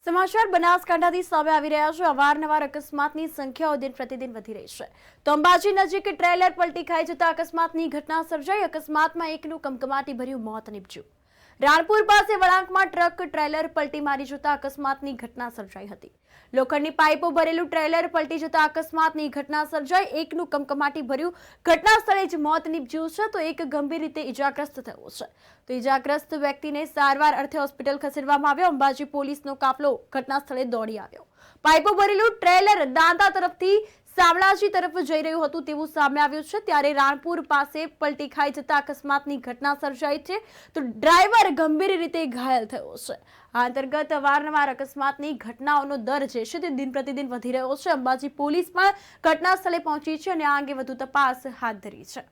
સમાચાર બનાસકાંઠાથી સામે આવી રહ્યા છે। અવારનવાર અકસ્માતની સંખ્યાઓ દિન પ્રતિદિન વધી રહી છે। તો અંબાજી નજીક ટ્રેલર પલટી ખાઈ જતા અકસ્માતની ઘટના સર્જાઈ। અકસ્માતમાં એકનું કમકમાટી ભર્યું મોત નીપજ્યું। રાણપુર પાસે વળાંકમાં ટ્રક ટ્રેલર પલટી મારી જતા અકસ્માતની ઘટના સર્જાઈ હતી। લોખંડની પાઇપો ભરેલું ટ્રેલર પલટી જતા અકસ્માતની ઘટના સર્જાઈ। એકનું કમકમાટી ભર્યું ઘટના સ્થળે જ મોત નીપજ્યું છે તો એક ગંભીર રીતે ઇજાગ્રસ્ત થયો છે। તો ઇજાગ્રસ્ત વ્યક્તિને સારવાર અર્થે હોસ્પિટલ ખસેડવામાં આવ્યો। અંબાજી પોલીસનો કાફલો ઘટના સ્થળે દોડી આવ્યો। પાઇપો ભરેલું ટ્રેલર દાંતા તરફથી શામળાજી તરફ જઈ રહ્યું હતું તેવું સામે આવ્યું છે। ત્યારે રાણપુર પાસે પલટી ખાઈ જતા અકસ્માતની ઘટના સર્જાઈ છે તો ડ્રાઈવર ગંભીર રીતે ઘાયલ થયો છે। આ અંતર્ગત અવારનવાર અકસ્માતની ઘટનાઓનો દર જે છે તે દિન પ્રતિદિન વધી રહ્યો છે। અંબાજી પોલીસ પણ ઘટના સ્થળે પહોંચી છે અને આ અંગે વધુ તપાસ હાથ ધરી છે।